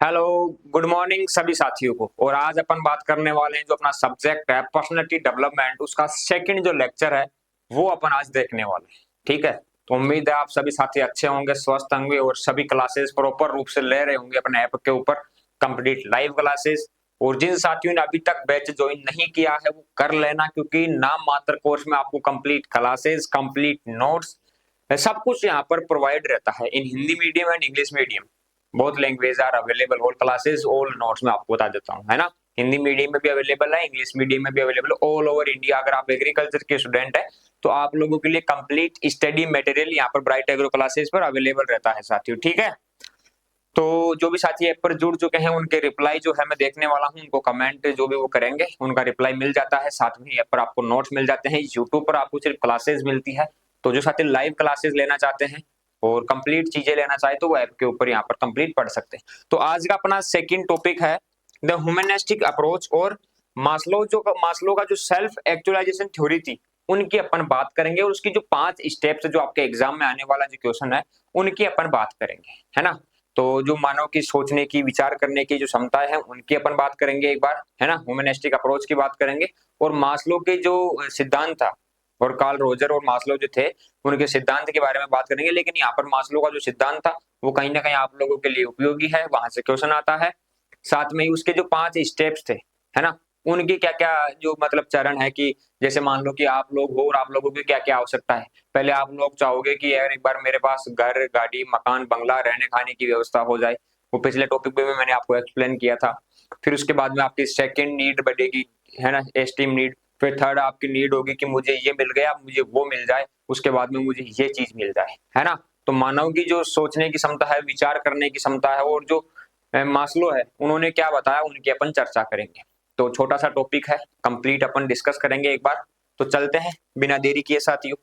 Hello, good morning सभी साथियों को। और आज अपन बात करने वाले हैं जो अपना सब्जेक्ट है पर्सनालिटी डेवलपमेंट, उसका सेकंड जो लेक्चर है वो अपन आज देखने वाले हैं। ठीक है, तो उम्मीद है आप सभी साथी अच्छे होंगे, स्वस्थ होंगे और सभी क्लासेस प्रॉपर रूप से ले रहे होंगे अपने ऐप के ऊपर, कंप्लीट लाइव क्लासेस। और जिन साथियों ने अभी तक बैच ज्वाइन नहीं किया है वो कर लेना, क्योंकि नाम मात्र कोर्स में आपको कंप्लीट क्लासेस, कंप्लीट नोट्स, सब कुछ यहाँ पर प्रोवाइड रहता है in Hindi medium and English medium. Both language are available, all classes all notes में आपको बता देता हूँ, है ना। हिंदी मीडियम में भी अवेलेबल है, इंग्लिश मीडियम में भी अवेलेबल, ऑल ओवर इंडिया। अगर आप एग्रीकल्चर के स्टूडेंट है तो आप लोगों के लिए कंप्लीट स्टडी मटेरियल यहाँ पर ब्राइट एग्रो क्लासेस पर अवेलेबल रहता है साथियों। ठीक है, तो जो भी साथी ऐप पर जुड़ चुके हैं उनके रिप्लाई जो है मैं देखने वाला हूँ, उनको कमेंट जो भी वो करेंगे उनका रिप्लाई मिल जाता है। साथ में ऐप पर आपको नोट्स मिल जाते हैं, यूट्यूब पर आपको सिर्फ क्लासेस मिलती है। तो जो साथी लाइव क्लासेस लेना चाहते हैं और कंप्लीट चीजें लेना चाहे तो वो ऐप के ऊपर यहाँ पर कंप्लीट पढ़ सकते हैं। तो आज का अपना सेकंड टॉपिक है द ह्यूमनिस्टिक अप्रोच, और मास्लो का जो सेल्फ एक्चुअलाइजेशन थ्योरी थी उनकी अपन बात करेंगे, और उसकी जो 5 स्टेप्स जो आपके एग्जाम में आने वाला जो क्वेश्चन है उनकी अपन बात करेंगे, है ना। तो जो मानव की सोचने की, विचार करने की जो क्षमता है उनकी अपन बात करेंगे एक बार, है ना। ह्यूमनिस्टिक अप्रोच की बात करेंगे, और मास्लो के जो सिद्धांत था और कार्ल रोजर और मास्लो जो थे उनके सिद्धांत के बारे में बात करेंगे। लेकिन यहाँ पर मास्लो का जो सिद्धांत था वो कहीं ना कहीं आप लोगों के लिए उपयोगी है, वहां से क्वेश्चन आता है। साथ में ही उसके जो 5 स्टेप्स थे, है ना, उनकी क्या क्या जो मतलब चरण है कि जैसे मान लो कि आप लोग हो और आप लोगों की क्या क्या आवश्यकता है। पहले आप लोग चाहोगे कि यार एक बार मेरे पास घर, गाड़ी, मकान, बंगला, रहने खाने की व्यवस्था हो जाए। वो पिछले टॉपिक में भी मैंने आपको एक्सप्लेन किया था। फिर उसके बाद में आपकी सेकंड नीड बढ़ेगी, है ना, एस्टीम नीड। फिर थर्ड आपकी नीड होगी कि मुझे ये मिल गया, मुझे वो मिल जाए, उसके बाद में मुझे ये चीज मिल जाए, है ना। तो मानव की जो सोचने की क्षमता है, विचार करने की क्षमता है, और जो मास्लो है उन्होंने क्या बताया उनकी अपन चर्चा करेंगे। तो छोटा सा टॉपिक है, कंप्लीट अपन डिस्कस करेंगे एक बार। तो चलते हैं बिना देरी किए साथियों।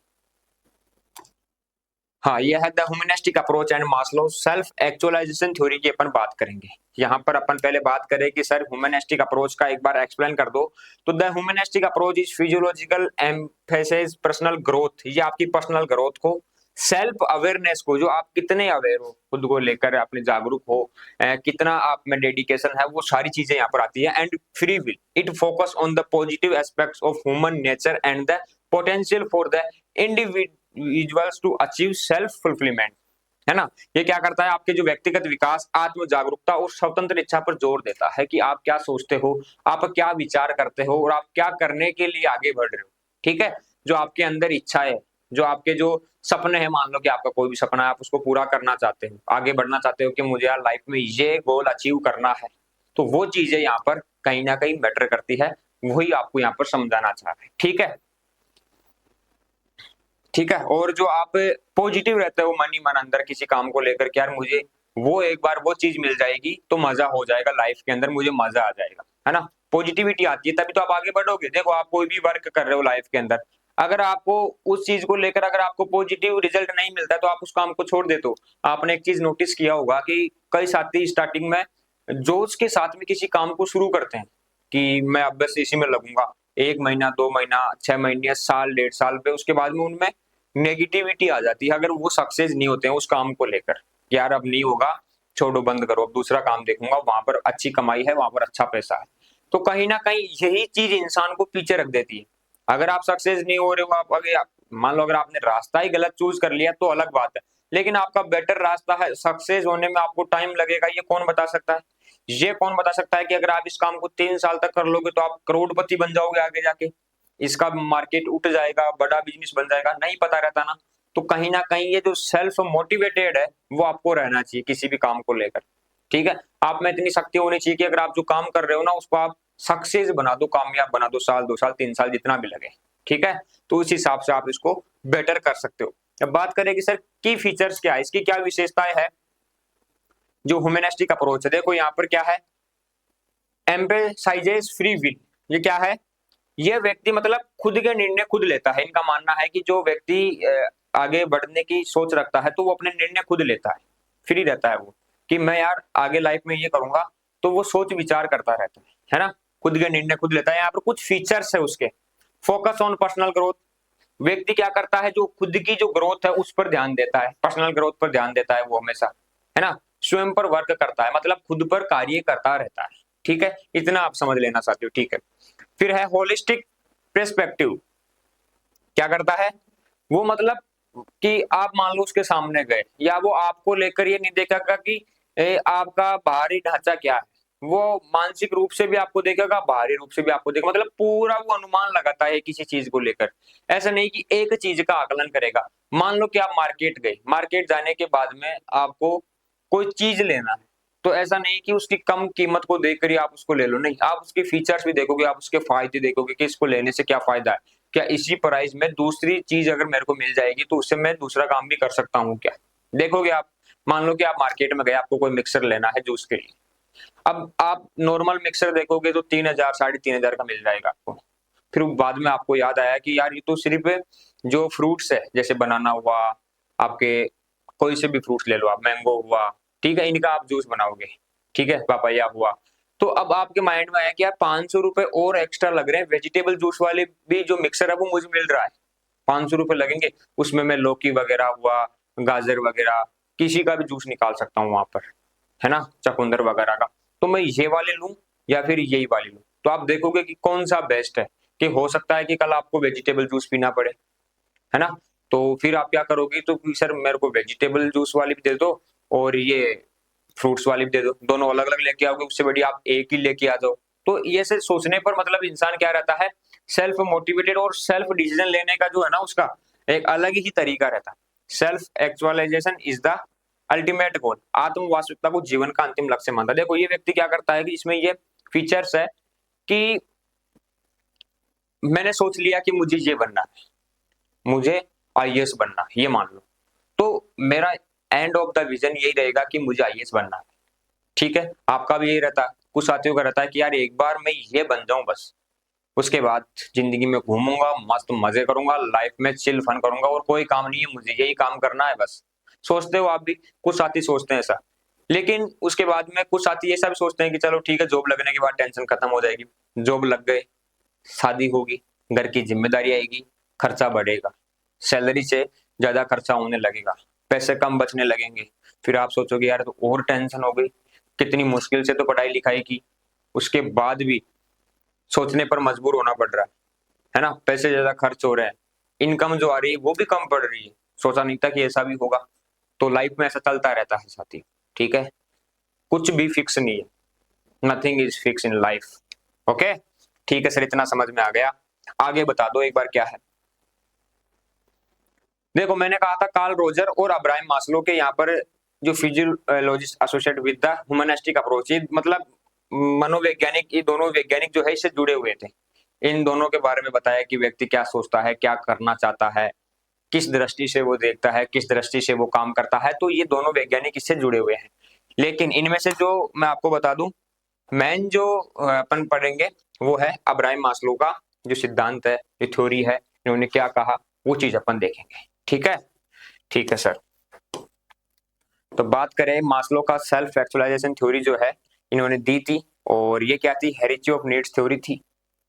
हाँ, यह है the humanistic approach and Maslow self actualisation theory की अपन बात करेंगे। यहाँ पर अपन पहले बात करें कि सर ह्यूमनिस्टिक अप्रोच का एक बार एक्सप्लेन कर दो। तो the humanistic approach is physiological emphasis personal growth, ये आपकी पर्सनल ग्रोथ को, सेल्फ अवेयरनेस को, जो आप कितने अवेयर हो खुद को लेकर, अपने जागरूक हो, कितना आप में डेडिकेशन है, वो सारी चीजें यहाँ पर आती है। And free will, it focus on the positive aspects of human nature and the potential for the individuals to achieve self fulfilment, है ना। ये क्या करता है, आपके जो व्यक्तिगत विकास, आत्म जागरूकता और स्वतंत्र इच्छा पर जोर देता है कि आप क्या सोचते हो, आप क्या विचार करते हो और आप क्या करने के लिए आगे बढ़ रहे हो। ठीक है, जो आपके अंदर इच्छा है, जो आपके जो सपने हैं, मान लो कि आपका कोई भी सपना है, आप उसको पूरा करना चाहते हो, आगे बढ़ना चाहते हो कि मुझे यार लाइफ में ये गोल अचीव करना है, तो वो चीजें यहाँ पर कहीं ना कहीं मैटर करती है। वही आपको यहाँ पर समझाना चाह रहे हैं। ठीक है, ठीक है। और जो आप पॉजिटिव रहते हो मन ही मन अंदर किसी काम को लेकर कि यार मुझे वो एक बार वो चीज मिल जाएगी तो मजा हो जाएगा, लाइफ के अंदर मुझे मजा आ जाएगा, है ना। पॉजिटिविटी आती है तभी तो आप आगे बढ़ोगे। देखो, आप कोई भी वर्क कर रहे हो लाइफ के अंदर, अगर आपको उस चीज को लेकर अगर आपको पॉजिटिव रिजल्ट नहीं मिलता है तो आप उस काम को छोड़ देते हो। आपने एक चीज नोटिस किया होगा कि कई साथी स्टार्टिंग में जोश के साथ में किसी काम को शुरू करते हैं कि मैं अब बस इसी में लगूंगा, 1 महीना, 2 महीना, 6 महीने, साल, 1.5 साल पे उसके बाद में उनमें नेगेटिविटी आ जाती है अगर वो सक्सेस नहीं होते हैं उस काम को लेकर। यार अब नहीं होगा, छोड़ो, बंद करो, अब दूसरा काम देखूंगा, वहां पर अच्छी कमाई है, वहां पर अच्छा पैसा है। तो कहीं ना कहीं यही चीज इंसान को पीछे रख देती है। अगर आप सक्सेस नहीं हो रहे हो, आप अगर मान लो अगर आपने रास्ता ही गलत चूज कर लिया तो अलग बात है, लेकिन आपका बेटर रास्ता है, सक्सेस होने में आपको टाइम लगेगा, ये कौन बता सकता है। ये कौन बता सकता है कि अगर आप इस काम को 3 साल तक कर लोगे तो आप करोड़पति बन जाओगे आगे जाके, इसका मार्केट उठ जाएगा, बड़ा बिजनेस बन जाएगा, नहीं पता रहता ना। तो कहीं ना कहीं ये जो सेल्फ मोटिवेटेड है वो आपको रहना चाहिए किसी भी काम को लेकर। ठीक है, आप में इतनी शक्ति होनी चाहिए कि अगर आप जो काम कर रहे हो ना उसको आप सक्सेस बना दो, कामयाब बना दो, साल, 2 साल, 3 साल, जितना भी लगे। ठीक है, तो उस हिसाब से आप इसको बेटर कर सकते हो। अब बात करें कि सर की फीचर्स क्या है, इसकी क्या विशेषताएं है जो ह्यूमनिस्टिक अप्रोच है। देखो यहाँ पर क्या है, एम्फेसाइजेस फ्री विल। ये क्या है, ये व्यक्ति मतलब खुद के निर्णय खुद लेता है। इनका मानना है कि जो व्यक्ति आगे बढ़ने की सोच रखता है तो वो अपने निर्णय खुद लेता है, फ्री रहता है वो कि मैं यार आगे लाइफ में ये करूंगा, तो वो सोच विचार करता रहता है ना, खुद के निर्णय खुद लेता है। यहाँ पर कुछ फीचर्स है उसके, फोकस ऑन पर्सनल ग्रोथ। व्यक्ति क्या करता है, जो खुद की जो ग्रोथ है उस पर ध्यान देता है, पर्सनल ग्रोथ पर ध्यान देता है वो हमेशा, है ना। स्वयं पर वर्क करता है, मतलब खुद पर कार्य करता रहता है। ठीक है, इतना आप समझ लेना चाहते हो। ठीक है, फिर है होलिस्टिक पर्सपेक्टिव। क्या करता है वो, मतलब कि आप मान लो उसके सामने गए, या वो आपको लेकर ये नहीं देखेगा कि आपका बाहरी ढांचा क्या है, वो मानसिक रूप से भी आपको देखेगा, बाहरी रूप से भी आपको देखेगा, मतलब पूरा वो अनुमान लगाता है किसी चीज को लेकर। ऐसा नहीं कि एक चीज का आकलन करेगा। मान लो कि आप मार्केट गए, मार्केट जाने के बाद में आपको कोई चीज लेना है, तो ऐसा नहीं कि उसकी कम कीमत को देखकर ही आप उसको ले लो, नहीं, आप उसके फीचर्स भी देखोगे, आप उसके फायदे देखोगे कि इसको लेने से क्या फायदा है, क्या इसी प्राइस में दूसरी चीज अगर मेरे को मिल जाएगी तो उससे मैं दूसरा काम भी कर सकता हूँ क्या, देखोगे आप। मान लो कि आप मार्केट में गए, आपको कोई मिक्सर लेना है जूस के लिए, अब आप नॉर्मल मिक्सर देखोगे तो 3,000 3,500 का मिल जाएगा आपको। फिर बाद में आपको याद आया कि यार ये तो सिर्फ जो फ्रूट्स है, जैसे बनाना हुआ, आपके कोई से भी फ्रूट्स ले लो आप, मैंगो हुआ, ठीक है, इनका आप जूस बनाओगे, ठीक है, पापाया हुआ। तो अब आपके माइंड में आया कि यार 500 रुपए और एक्स्ट्रा लग रहे हैं, वेजिटेबल जूस वाले भी जो मिक्सर है वो मुझे मिल रहा है, 500 रुपए लगेंगे, उसमें मैं लौकी वगैरह हुआ, गाजर वगैरह, किसी का भी जूस निकाल सकता हूँ वहां पर, है ना, चकुंदर वगैरह का। तो मैं ये वाले लूं या फिर यही वाले लूं, तो आप देखोगे कि कौन सा बेस्ट है, कि हो सकता है कि कल आपको वेजिटेबल जूस पीना पड़े, है ना। तो फिर आप क्या करोगे, तो सर मेरे को वेजिटेबल जूस वाली भी दे दो और ये फ्रूट्स वाली भी दे दो, दोनों अलग अलग लेके आओगे, उससे बढ़िया आप एक ही लेके आ जाओ। तो ये से सोचने पर मतलब इंसान क्या रहता है, सेल्फ मोटिवेटेड, और सेल्फ डिसीजन लेने का जो है ना उसका एक अलग ही तरीका रहता है। Self actualisation is the ultimate goal, आत्म वास्तविकता को जीवन का अंतिम लक्ष्य मानता है। देखो ये व्यक्ति क्या करता है कि इसमें ये फीचर्स है कि मैंने सोच लिया कि मुझे ये बनना है, मुझे आईएएस बनना है, ये मान लो, तो मेरा एंड ऑफ द विजन यही रहेगा कि मुझे आईएएस बनना है। ठीक है, आपका भी यही रहता है, कुछ साथियों का रहता है कि यार एक बार मैं ये बन जाऊं बस, उसके बाद जिंदगी में घूमूंगा, मस्त मजे करूंगा, लाइफ में चिल फन करूंगा, और कोई काम नहीं है, मुझे यही काम करना है बस। सोचते हो आप भी, कुछ साथी सोचते हैं ऐसा। लेकिन उसके बाद में कुछ साथी ऐसा भी सोचते हैं कि चलो ठीक है, जॉब लगने के बाद टेंशन खत्म हो जाएगी, जॉब लग गए, शादी होगी, घर की जिम्मेदारी आएगी, खर्चा बढ़ेगा, सैलरी से ज्यादा खर्चा होने लगेगा, पैसे कम बचने लगेंगे। फिर आप सोचोगे यार तो और टेंशन हो गई, कितनी मुश्किल से तो पढ़ाई लिखाई की, उसके बाद भी सोचने पर मजबूर होना पड़ रहा है ना, पैसे ज्यादा खर्च हो रहे हैं, इनकम जो आ रही है वो भी कम पड़ रही है, सोचा नहीं था कि ऐसा भी होगा। तो लाइफ में ऐसा चलता रहता है साथी, ठीक है, कुछ भी फिक्स नहीं है, nothing is fix in life. Okay, ठीक है सर, इतना समझ में आ गया, आगे बता दो एक बार क्या है। देखो मैंने कहा था कार्ल रोजर और अब्राहम मास्लो के यहाँ पर जो physiologist associate with the humanistic approach, मतलब मनोवैज्ञानिक, ये दोनों वैज्ञानिक जो है इससे जुड़े हुए थे। इन दोनों के बारे में बताया कि व्यक्ति क्या सोचता है, क्या करना चाहता है, किस दृष्टि से वो देखता है, किस दृष्टि से वो काम करता है, तो ये दोनों वैज्ञानिक इससे जुड़े हुए हैं। लेकिन इनमें से जो मैं आपको बता दूं, मेन जो अपन पढ़ेंगे वो है अब्राहम मास्लो का जो सिद्धांत है, जो थ्योरी है, इन्होंने क्या कहा, वो चीज अपन देखेंगे। ठीक है, ठीक है सर। तो बात करें मास्लो का सेल्फ एक्चुअलाइजेशन थ्योरी जो है इन्होंने दी थी, और ये क्या थी, हेरिची ऑफ नीड्स थ्योरी थी।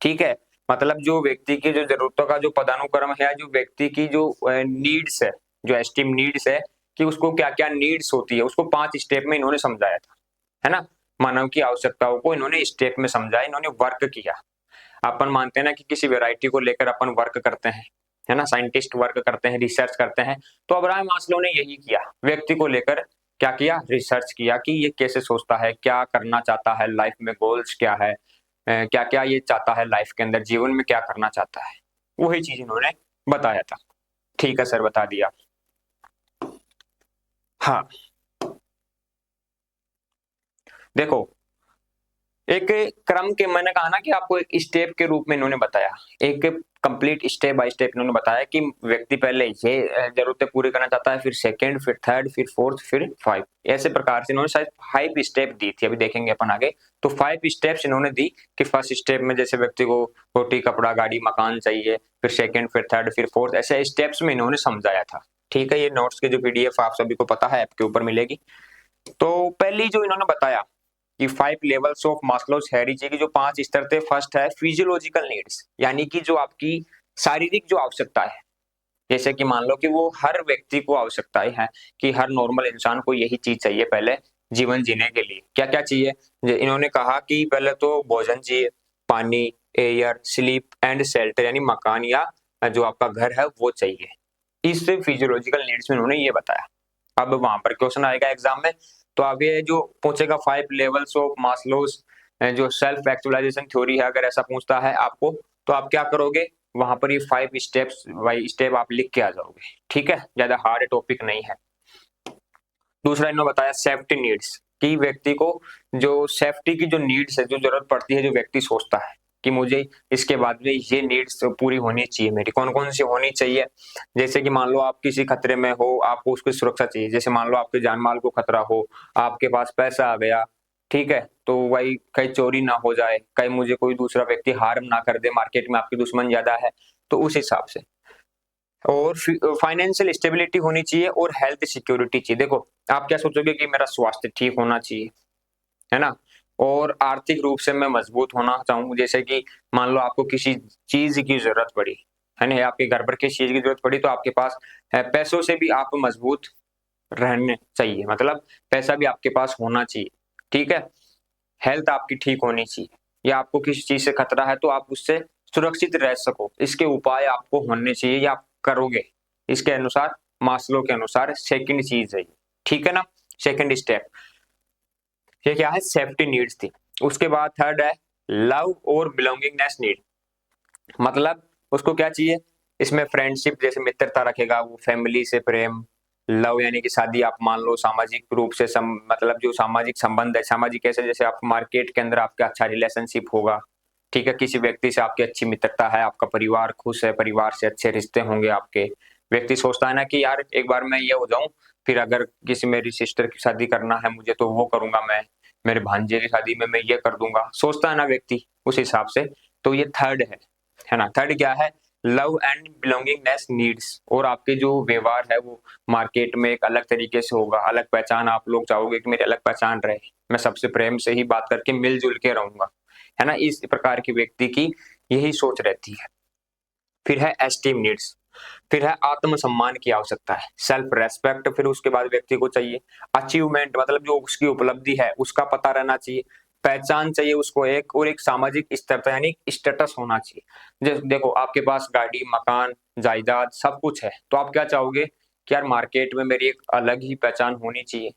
ठीक है, मतलब जो व्यक्ति की जो जरूरतों का जो पदानुक्रम है, जो व्यक्ति की जो नीड्स है, जो एस्टीम नीड्स है, कि उसको क्या क्या नीड्स होती है, उसको 5 स्टेप में इन्होंने समझाया था, है ना। मानव की आवश्यकताओं को इन्होंने स्टेप में समझा, इन्होंने वर्क किया। अपन मानते हैं ना कि किसी वेराइटी को लेकर अपन वर्क करते हैं, है ना, साइंटिस्ट वर्क करते हैं, रिसर्च करते हैं। तो अब्राहम मास्लो ने यही किया, व्यक्ति को लेकर क्या किया, रिसर्च किया कि ये कैसे सोचता है, क्या करना चाहता है लाइफ में, गोल्स क्या है, क्या क्या ये चाहता है लाइफ के अंदर, जीवन में क्या करना चाहता है, वही चीज इन्होंने बताया था। ठीक है सर, बता दिया। हाँ, देखो एक क्रम के, मैंने कहा ना कि आपको एक स्टेप के रूप में इन्होंने बताया, एक कंप्लीट स्टेप बाय स्टेप इन्होंने बताया कि व्यक्ति पहले ये जरूरतें पूरी करना चाहता है, फिर सेकंड, फिर थर्ड, फिर फोर्थ, फिर 5, ऐसे प्रकार से इन्होंने शायद 5 स्टेप दी थी, अभी देखेंगे अपन आगे। तो 5 स्टेप्स इन्होंने दी कि फर्स्ट स्टेप में जैसे व्यक्ति को रोटी, कपड़ा, गाड़ी, मकान चाहिए, फिर सेकंड, फिर थर्ड, फिर फोर्थ, ऐसे स्टेप्स में इन्होंने समझाया था। ठीक है, ये नोट्स के जो पीडीएफ आप सभी को पता है ऐप के ऊपर मिलेगी। तो पहली जो इन्होंने बताया कि 5 लेवल्स ऑफ मास्लोस हेरिची की जो 5 स्तर थे, फर्स्ट है फिजियोलॉजिकल नीड्स, यानी कि जो आपकी शारीरिक जो आवश्यकता है, जैसे कि मान लो कि वो हर व्यक्ति को आवश्यकताएं हैं, कि हर नॉर्मल इंसान को यही चीज चाहिए पहले, जीवन जीने के लिए क्या क्या चाहिए। इन्होंने कहा कि पहले तो भोजन चाहिए, पानी, एयर, स्लीप एंड शेल्टर यानी मकान या जो आपका घर है वो चाहिए। इस फिजियोलॉजिकल नीड्स में उन्होंने ये बताया। अब वहां पर क्वेश्चन आएगा एग्जाम में, तो अब ये जो पूछेगा 5 लेवल्स ऑफ मास्लोस जो सेल्फ एक्चुअलाइजेशन थ्योरी है, अगर ऐसा पूछता है आपको तो आप क्या करोगे, वहां पर ये 5 स्टेप्स बाई स्टेप आप लिख के आ जाओगे। ठीक है, ज्यादा हार्ड टॉपिक नहीं है। दूसरा इन्होंने बताया सेफ्टी नीड्स, कि व्यक्ति को जो सेफ्टी की जो नीड्स है, जो जरूरत पड़ती है, जो व्यक्ति सोचता है कि मुझे इसके बाद में ये नीड्स पूरी होनी चाहिए मेरी, कौन कौन सी होनी चाहिए। जैसे कि मान लो आप किसी खतरे में हो, आपको उसकी सुरक्षा चाहिए, जैसे मान लो आपके जान माल को खतरा हो, आपके पास पैसा आ गया, ठीक है, तो वही कहीं चोरी ना हो जाए, कहीं मुझे कोई दूसरा व्यक्ति हार्म ना कर दे, मार्केट में आपके दुश्मन ज्यादा है, तो उस हिसाब से। और फाइनेंशियल स्टेबिलिटी होनी चाहिए और हेल्थ सिक्योरिटी चाहिए। देखो आप क्या सोचोगे कि मेरा स्वास्थ्य ठीक होना चाहिए, है ना, और आर्थिक रूप से मैं मजबूत होना चाहूँ, जैसे कि मान लो आपको किसी चीज की जरूरत पड़ी, है ना, आपके घर पर किसी चीज की जरूरत पड़ी, तो आपके पास पैसों से भी आप मजबूत रहने चाहिए, मतलब पैसा भी आपके पास होना चाहिए। ठीक है, हेल्थ आपकी ठीक होनी चाहिए, या आपको किसी चीज से खतरा है तो आप उससे सुरक्षित रह सको, इसके उपाय आपको होने चाहिए या आप करोगे, इसके अनुसार मास्लो के अनुसार सेकंड चीज है ये। ठीक है ना, सेकंड स्टेप ये क्या है, सेफ्टी नीड्स थी। उसके बाद थर्ड है लव और बिलोंगिंगनेस नीड, मतलब उसको क्या चाहिए, इसमें फ्रेंडशिप जैसे मित्रता रखेगा वो, फैमिली से प्रेम, लव यानी कि शादी, आप मान लो सामाजिक रूप से मतलब जो सामाजिक संबंध है, सामाजिक कैसे, जैसे आप मार्केट के अंदर आपका अच्छा रिलेशनशिप होगा, ठीक है, किसी व्यक्ति से आपकी अच्छी मित्रता है, आपका परिवार खुश है, परिवार से अच्छे रिश्ते होंगे आपके। व्यक्ति सोचता है ना कि यार एक बार मैं ये हो जाऊं, फिर अगर किसी मेरी सिस्टर की शादी करना है मुझे तो वो करूंगा मैं, मेरे भांजे की शादी में मैं ये कर दूंगा, सोचता है ना व्यक्ति उस हिसाब से। तो ये थर्ड है ना, थर्ड क्या है, लव एंड बिलोंगिंगनेस नीड्स, और आपके जो व्यवहार है वो मार्केट में एक अलग तरीके से होगा, अलग पहचान, आप लोग चाहोगे कि मेरी अलग पहचान रहे, मैं सबसे प्रेम से ही बात करके मिलजुल के रहूंगा, है ना, इस प्रकार की व्यक्ति की यही सोच रहती है। फिर है एस्टीम नीड्स, फिर है आत्मसम्मान की आवश्यकता है, सेल्फ रेस्पेक्ट, फिर उसके बाद व्यक्ति को चाहिए अचीवमेंट, मतलब जो उसकी उपलब्धि है उसका पता रहना चाहिए, पहचान चाहिए उसको एक, और एक सामाजिक स्थिरता यानी स्टेटस होना चाहिए। जैसे देखो आपके पास गाड़ी, मकान, जायदाद सब कुछ है, तो आप क्या चाहोगे कि यार मार्केट में मेरी एक अलग ही पहचान होनी चाहिए,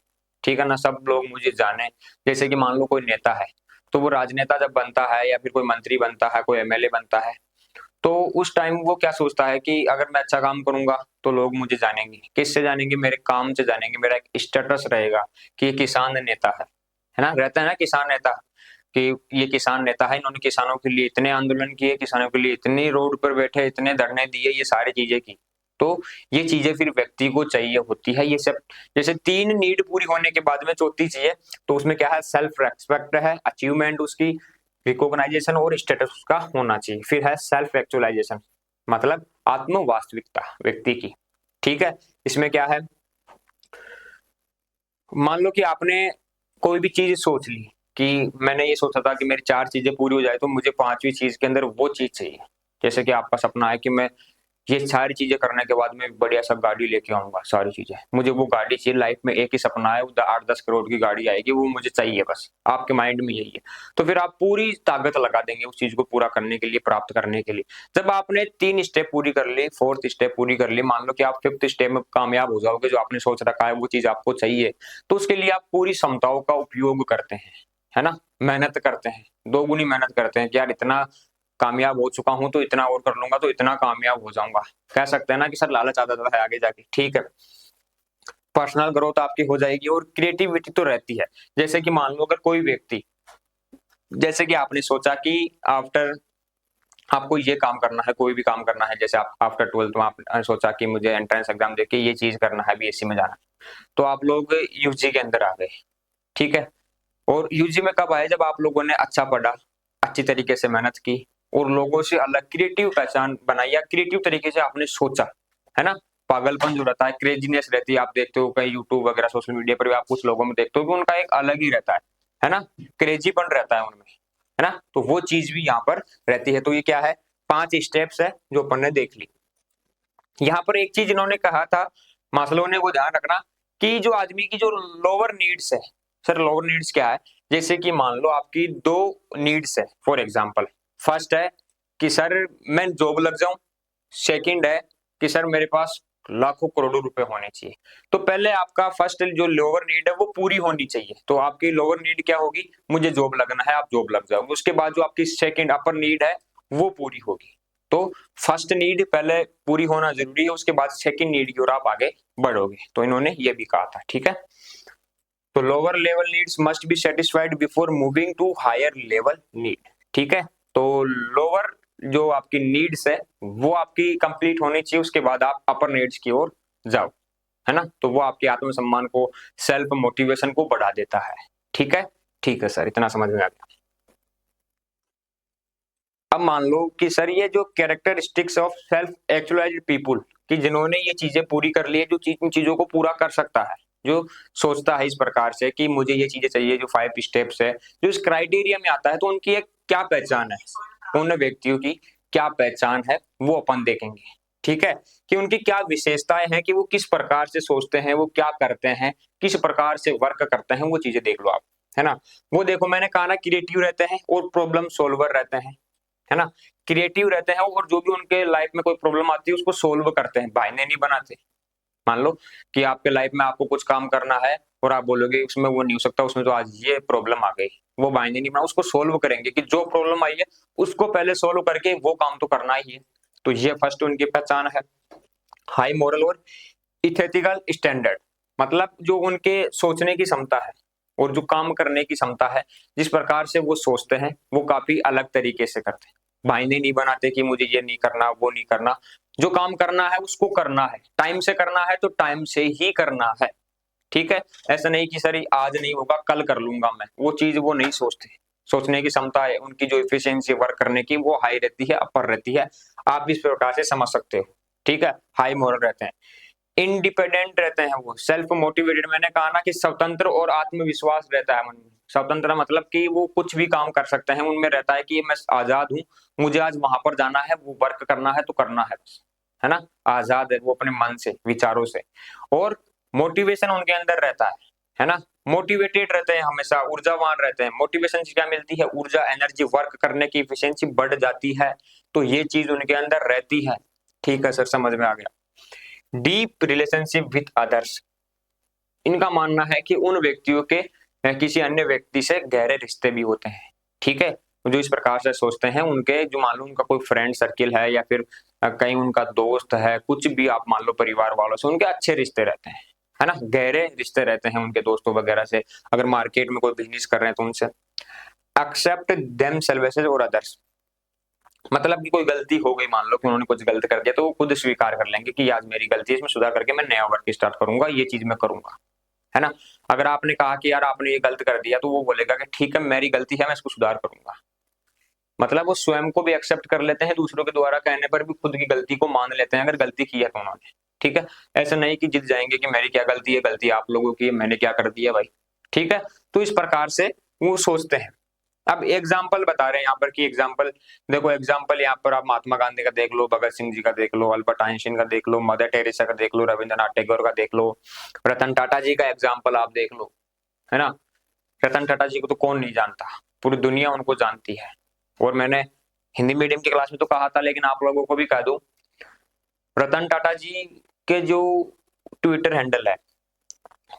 ठीक है ना, सब लोग मुझे जाने। जैसे कि मान लो कोई नेता है, तो वो राजनेता जब बनता है या फिर कोई मंत्री बनता है, कोई एमएलए बनता है, तो उस टाइम वो क्या सोचता है कि अगर मैं अच्छा काम करूंगा तो लोग मुझे जानेंगे, किससे जानेंगे, मेरे काम से जानेंगे, मेरा एक स्टेटस रहेगा कि ये किसान नेता है ना, रहता है ना किसान नेता, कि ये किसान नेता है, इन्होंने किसानों के लिए इतने आंदोलन किए, किसानों के लिए इतनी रोड पर बैठे, इतने धरने दिए, ये सारी चीजें की। तो ये चीजें फिर व्यक्ति को चाहिए होती है ये सब। जैसे 3 नीड पूरी होने के बाद में चौथी चाहिए, तो उसमें क्या है, सेल्फ रेस्पेक्ट है, अचीवमेंट उसकी, रिकॉग्नाइजेशन और स्टेटस उसका होना चाहिए। फिर है सेल्फ एक्चुअलाइजेशन, मतलब आत्म वास्तविकता व्यक्ति की। ठीक है, इसमें क्या है, मान लो कि आपने कोई भी चीज सोच ली, कि मैंने ये सोचा था कि मेरी 4 चीजें पूरी हो जाए तो मुझे 5वीं चीज के अंदर वो चीज चाहिए। जैसे कि आपका सपना है कि मैं ये सारी चीजें करने के बाद मैं बढ़िया सा गाड़ी लेके आऊंगा, सारी चीजें मुझे वो गाड़ी चाहिए, लाइफ में एक ही सपना है, 8-10 करोड़ की गाड़ी आएगी, वो मुझे चाहिए, बस आपके माइंड में यही है। तो फिर आप पूरी ताकत लगा देंगे उस चीज को पूरा करने के लिए, प्राप्त करने के लिए। जब आपने 3 स्टेप पूरी कर ली, 4th स्टेप पूरी कर ली, मान लो कि आप 5th स्टेप में कामयाब हो जाओगे, जो आपने सोच रखा है वो चीज आपको चाहिए, तो उसके लिए आप पूरी क्षमताओं का उपयोग करते हैं, है ना, मेहनत करते हैं, दोगुनी मेहनत करते हैं कि यार इतना कामयाब हो चुका हूं तो इतना और कर लूंगा तो इतना कामयाब हो जाऊंगा। कह सकते हैं ना कि सर लालच आ जाता है आगे जाके। ठीक है, पर्सनल ग्रोथ आपकी हो जाएगी और क्रिएटिविटी तो रहती है। जैसे कि मान लो अगर कोई व्यक्ति, जैसे कि आपने सोचा कि आफ्टर आपको ये काम करना है, कोई भी काम करना है, जैसे आप आफ्टर 12th में आपने सोचा कि मुझे एंट्रेंस एग्जाम देके ये चीज करना है, बीएससी में जाना है, तो आप लोग यूजी के अंदर आ गए। ठीक है, और यूजी में कब आए, जब आप लोगों ने अच्छा पढ़ा, अच्छी तरीके से मेहनत की, और लोगों से अलग क्रिएटिव पहचान बनाई, या क्रिएटिव तरीके से आपने सोचा, है ना, पागलपन जो रहता है, क्रेजीनेस रहती है, आप देखते हो कहीं यूट्यूब वगैरह सोशल मीडिया पर भी आप कुछ लोगों में देखते हो कि उनका एक अलग ही रहता है ना, क्रेजीपन रहता है उनमें, है ना, तो वो चीज भी यहाँ पर रहती है। तो ये क्या है, 5 स्टेप्स है जो अपन ने देख ली। यहाँ पर एक चीज इन्होंने कहा था, मास्लो ने, वो ध्यान रखना कि जो आदमी की जो लोअर नीड्स है, सर लोअर नीड्स क्या है, जैसे कि मान लो आपकी दो नीड्स है फॉर एग्जांपल, फर्स्ट है कि सर मैं जॉब लग जाऊं, सेकंड है कि सर मेरे पास लाखों करोड़ों रुपए होने चाहिए। तो पहले आपका फर्स्ट जो लोअर नीड है वो पूरी होनी चाहिए, तो आपकी लोअर नीड क्या होगी, मुझे जॉब लगना है, आप जॉब लग जाओगे। उसके बाद जो आपकी सेकंड अपर नीड है वो पूरी होगी। तो फर्स्ट नीड पहले पूरी होना जरूरी है, उसके बाद सेकंड नीड की ओर आप आगे बढ़ोगे। तो इन्होंने ये भी कहा था, ठीक है। तो lower level needs must be satisfied before moving to higher level need, ठीक है। तो लोअर जो आपकी नीड्स है वो आपकी कंप्लीट होनी चाहिए, उसके बाद आप अपर नीड्स की ओर जाओ, है ना। तो वो आपके आत्मसम्मान को, सेल्फ मोटिवेशन को बढ़ा देता है, ठीक है। ठीक है सर, इतना समझ में आ गया। अब मान लो कि सर ये जो कैरेक्टरिस्टिक्स ऑफ सेल्फ एक्चुअलाइज्ड पीपुल, कि जिन्होंने ये चीजें पूरी कर ली है, जो इन चीजों को पूरा कर सकता है, जो सोचता है इस प्रकार से कि मुझे ये चीजें चाहिए, जो 5 स्टेप्स है, जो इस क्राइटेरिया में आता है, तो उनकी एक क्या पहचान है, उन व्यक्तियों की क्या पहचान है वो अपन देखेंगे, ठीक है। कि उनकी क्या विशेषताएं हैं, कि वो किस प्रकार से सोचते हैं, वो क्या करते हैं, किस प्रकार से वर्क करते हैं, वो चीजें देख लो आप, है ना। वो देखो मैंने कहा ना, क्रिएटिव रहते हैं और प्रॉब्लम सोल्वर रहते हैं, है ना। क्रिएटिव रहते हैं और जो भी उनके लाइफ में कोई प्रॉब्लम आती है उसको सोल्व करते हैं, बहाने नहीं बनाते। मान लो कि आपके लाइफ में आपको कुछ काम करना है और आप बोलोगे उसमें वो नहीं हो सकता, उसमें तो आज ये प्रॉब्लम आ गई, वो बहाने नहीं बना, उसको सोल्व करेंगे कि जो प्रॉब्लम आई है उसको पहले सोल्व करके वो काम तो करना ही है। तो ये फर्स्ट उनकी पहचान है। हाई मोरल और इथेटिकल स्टैंडर्ड, मतलब जो उनके सोचने की क्षमता है और जो काम करने की क्षमता है, जिस प्रकार से वो सोचते हैं वो काफी अलग तरीके से करते हैं। बहाने नहीं बनाते कि मुझे ये नहीं करना, वो नहीं करना, जो काम करना है उसको करना है, टाइम से करना है तो टाइम से ही करना है, ठीक है। ऐसा नहीं कि सर आज नहीं होगा कल कर लूंगा मैं, वो चीज वो नहीं सोचते। सोचने की क्षमता है उनकी, जो इफिशियंसी वर्क करने की वो हाई रहती है, अपर रहती है। आप इस प्रकार से समझ सकते हो, ठीक है। हाई मोरल रहते हैं, इंडिपेंडेंट रहते हैं, वो सेल्फ मोटिवेटेड, मैंने कहा ना कि स्वतंत्र और आत्मविश्वास रहता है मन में। स्वतंत्र मतलब कि वो कुछ भी काम कर सकते हैं, उनमें रहता है कि मैं आजाद हूँ, मुझे आज वहां पर जाना है, वो वर्क करना है तो करना है बस, है ना। आजाद है वो अपने मन से, विचारों से। और मोटिवेशन उनके अंदर रहता है ना। मोटिवेटेड रहते हैं, हमेशा ऊर्जावान रहते हैं। मोटिवेशन से क्या मिलती है, ऊर्जा, एनर्जी, वर्क करने की एफिशिएंसी बढ़ जाती है। तो ये चीज उनके अंदर रहती है, ठीक है सर, समझ में आ गया। डीप रिलेशनशिप विथ अदर्स, इनका मानना है कि उन व्यक्तियों के किसी अन्य व्यक्ति से गहरे रिश्ते भी होते हैं, ठीक है। जो इस प्रकार से सोचते हैं, उनके जो मान लो उनका कोई फ्रेंड सर्किल है या फिर कहीं उनका दोस्त है, कुछ भी आप मान लो परिवार वालों से उनके अच्छे रिश्ते रहते हैं, है ना। गहरे रिश्ते रहते हैं उनके दोस्तों वगैरह से, अगर मार्केट में कोई बिजनेस कर रहे हैं तो उनसे। एक्सेप्ट देम सेल्वेसेज और अदर्स, मतलब कि कोई गलती हो गई, मान लो कि उन्होंने कुछ गलत कर दिया, तो वो खुद स्वीकार कर लेंगे कि आज मेरी गलती है, इसमें सुधार करके मैं नया वर्क स्टार्ट करूंगा, ये चीज मैं करूंगा, है ना। अगर आपने कहा कि यार आपने ये गलत कर दिया, तो वो बोलेगा कि ठीक है मेरी गलती है, मैं इसको सुधार करूंगा। मतलब वो स्वयं को भी एक्सेप्ट कर लेते हैं, दूसरों के द्वारा कहने पर भी खुद की गलती को मान लेते हैं, अगर गलती की है तो उन्होंने, ठीक है। ऐसा नहीं कि जिद जाएंगे कि मेरी क्या गलती है, गलती आप लोगों की है, मैंने क्या कर दिया भाई, ठीक है। तो इस प्रकार से वो सोचते हैं। अब एग्जाम्पल बता रहे हैं यहाँ पर कि एग्जाम्पल देखो, एग्जाम्पल यहाँ पर आप महात्मा गांधी का देख लो, भगत सिंह जी का देख लो, अल्बर्ट आइंस्टीन का देख लो, मदर टेरेसा का देख लो, रविंद्रनाथ टैगोर का देख लो, रतन टाटा जी का एग्जाम्पल आप देख लो, है ना। रतन टाटा जी को तो कौन नहीं जानता, पूरी दुनिया उनको जानती है। और मैंने हिंदी मीडियम की क्लास में तो कहा था, लेकिन आप लोगों को भी कह दूं, रतन टाटा जी के जो ट्विटर हैंडल है,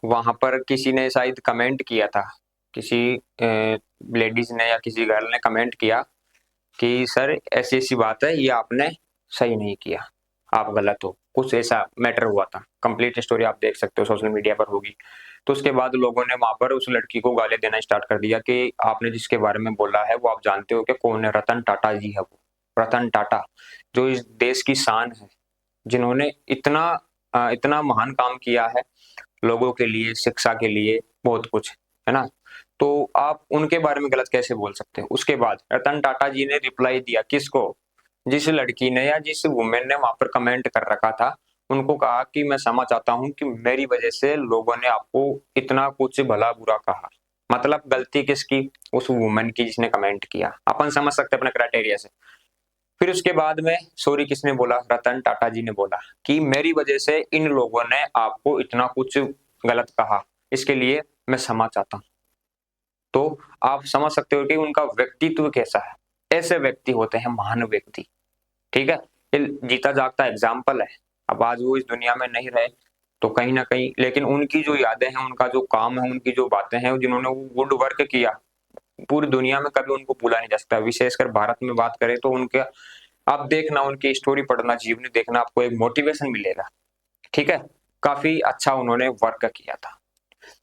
वहां पर किसी ने शायद कमेंट किया था, किसी लेडीज ने या किसी गर्ल ने कमेंट किया कि सर ऐसी ऐसी बात है, ये आपने सही नहीं किया, आप गलत हो, कुछ ऐसा मैटर हुआ था। कंप्लीट स्टोरी आप देख सकते हो, सोशल मीडिया पर होगी। तो उसके बाद लोगों ने वहां पर उस लड़की को गाली देना स्टार्ट कर दिया कि आपने जिसके बारे में बोला है वो आप जानते हो कि कौन है, रतन टाटा जी है वो। रतन टाटा जो इस देश की शान है, जिन्होंने इतना महान काम किया है लोगों के लिए, शिक्षा के लिए, बहुत कुछ, है ना। तो आप उनके बारे में गलत कैसे बोल सकते हैं। उसके बाद रतन टाटा जी ने रिप्लाई दिया किसको, जिस लड़की ने या जिस वुमेन ने वहां पर कमेंट कर रखा था, उनको कहा कि मैं क्षमा चाहता हूं कि मेरी वजह से लोगों ने आपको इतना कुछ भला बुरा कहा। मतलब गलती किसकी, उस वुमेन की जिसने कमेंट किया। अपन समझ सकते हैं अपने क्राइटेरिया से। फिर उसके बाद में सॉरी किसने बोला, रतन टाटा जी ने बोला कि मेरी वजह से इन लोगों ने आपको इतना कुछ गलत कहा, इसके लिए मैं क्षमा चाहता हूँ। तो आप समझ सकते हो कि उनका व्यक्तित्व कैसा है। ऐसे व्यक्ति होते हैं महान व्यक्ति, ठीक है। ये जीता जागता एग्जाम्पल है। अब आज वो इस दुनिया में नहीं रहे तो कहीं ना कहीं, लेकिन उनकी जो यादें हैं, उनका जो काम है, उनकी जो बातें हैं, जिन्होंने वो गुड वर्क किया, पूरी दुनिया में कभी उनको भूला नहीं जा सकता। विशेषकर भारत में बात करें तो उनके, आप देखना, उनकी स्टोरी पढ़ना, जीवनी देखना, आपको एक मोटिवेशन मिलेगा, ठीक है। काफी अच्छा उन्होंने वर्क किया था।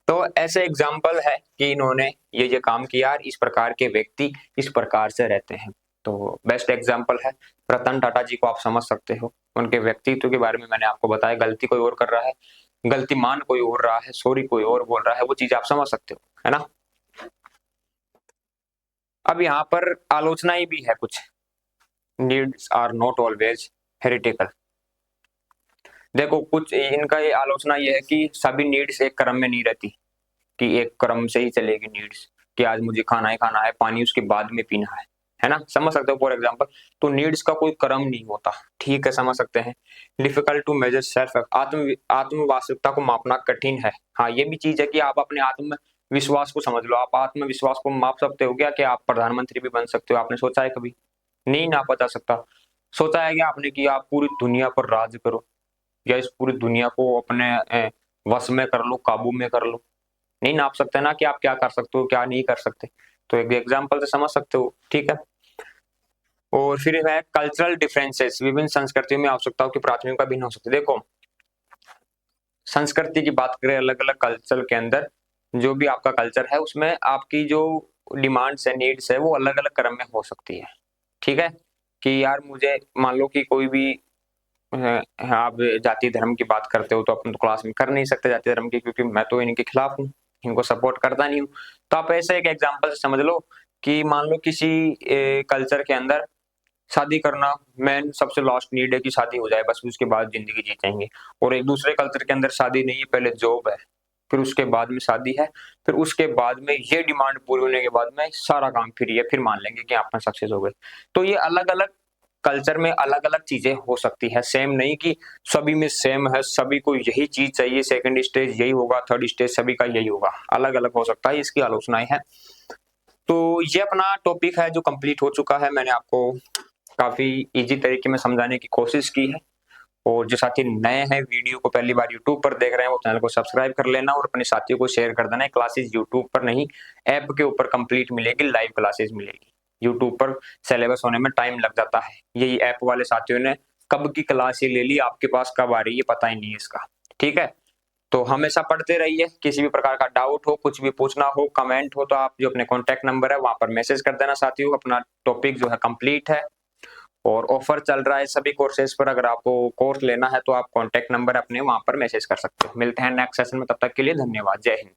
तो ऐसे एग्जाम्पल है कि इन्होंने ये काम किया और इस प्रकार के व्यक्ति इस प्रकार से रहते हैं। तो बेस्ट एग्जाम्पल है रतन टाटा जी को, आप समझ सकते हो। उनके व्यक्तित्व के बारे में मैंने आपको बताया। गलती कोई और कर रहा है, गलती मान कोई और रहा है, सॉरी कोई और बोल रहा है, वो चीज आप समझ सकते हो, है ना। अब यहाँ पर आलोचना ही भी है कुछ, नीड्स आर नॉट ऑलवेज हेरिटिकल। देखो कुछ इनका ये आलोचना ये है कि सभी नीड्स एक क्रम में नहीं रहती, कि एक क्रम से ही चलेगी नीड्स, कि आज मुझे खाना ही खाना है, पानी उसके बाद में पीना है ना, समझ सकते हो फॉर एग्जांपल। तो नीड्स का कोई क्रम नहीं होता, ठीक है, समझ सकते हैं। डिफिकल्ट टू मेजर सेल्फ, आत्म वास्तविकता को मापना कठिन है। हाँ, ये भी चीज है कि आप अपने आत्म विश्वास को समझ लो। आप आत्मविश्वास को माप सकते हो क्या, कि आप प्रधानमंत्री भी बन सकते हो? आपने सोचा है कभी? नहीं नापा जा सकता। सोचा है क्या आपने कि आप पूरी दुनिया पर राज करो, या इस पूरी दुनिया को अपने वश में कर लो, काबू में कर लो? नहीं नाप सकते ना कि आप क्या कर सकते हो, क्या नहीं कर सकते। तो एक एग्जांपल से समझ सकते हो, ठीक है। और फिर है कल्चरल डिफरेंसेस, विभिन्न संस्कृतियों में आवश्यकताओं की प्राथमिकता भिन्न हो सकती है। देखो, संस्कृति की बात करें, अलग अलग कल्चर के अंदर जो भी आपका कल्चर है, उसमें आपकी जो डिमांड्स है, नीड्स है, वो अलग अलग क्रम में हो सकती है, ठीक है। कि यार मुझे मान लो कि कोई भी आप जाति धर्म की बात करते हो, तो अपन तो क्लास में कर नहीं सकते जाति धर्म की, क्योंकि मैं तो इनके खिलाफ हूँ, इनको सपोर्ट करता नहीं हूँ। तो आप ऐसे एक एग्जांपल से समझ लो कि मान लो किसी कल्चर के अंदर शादी करना मेन सबसे लास्ट नीड है, कि शादी हो जाए बस, उसके बाद जिंदगी जी जाएंगे। और एक दूसरे कल्चर के अंदर शादी नहीं है, पहले जॉब है, फिर उसके बाद में शादी है, फिर उसके बाद में ये डिमांड पूरी होने के बाद में सारा काम फ्री है, फिर मान लेंगे कि आप सक्सेस हो गए। तो ये अलग अलग कल्चर में अलग अलग चीजें हो सकती है, सेम नहीं कि सभी में सेम है, सभी को यही चीज चाहिए, सेकंड स्टेज यही होगा, थर्ड स्टेज सभी का यही होगा, अलग अलग हो सकता है, इसकी आलोचनाएं है। तो ये अपना टॉपिक है जो कंप्लीट हो चुका है। मैंने आपको काफी इजी तरीके में समझाने की कोशिश की है। और जो साथी नए हैं, वीडियो को पहली बार यूट्यूब पर देख रहे हैं, वो चैनल को सब्सक्राइब कर लेना और अपने साथियों को शेयर कर देना। क्लासेस यूट्यूब पर नहीं, ऐप के ऊपर कंप्लीट मिलेगी, लाइव क्लासेस मिलेगी। यूट्यूब पर सिलेबस होने में टाइम लग जाता है, यही ऐप वाले साथियों ने कब की क्लास ये ले ली, आपके पास कब आ रही है पता ही नहीं है इसका, ठीक है। तो हमेशा पढ़ते रहिए। किसी भी प्रकार का डाउट हो, कुछ भी पूछना हो, कमेंट हो, तो आप जो अपने कॉन्टैक्ट नंबर है वहां पर मैसेज कर देना साथियों। अपना टॉपिक जो है कंप्लीट है और ऑफर चल रहा है सभी कोर्सेज पर। अगर आपको कोर्स लेना है तो आप कॉन्टैक्ट नंबर अपने वहां पर मैसेज कर सकते हो। मिलते हैं नेक्स्ट सेशन में, तब तक के लिए धन्यवाद, जय हिंद।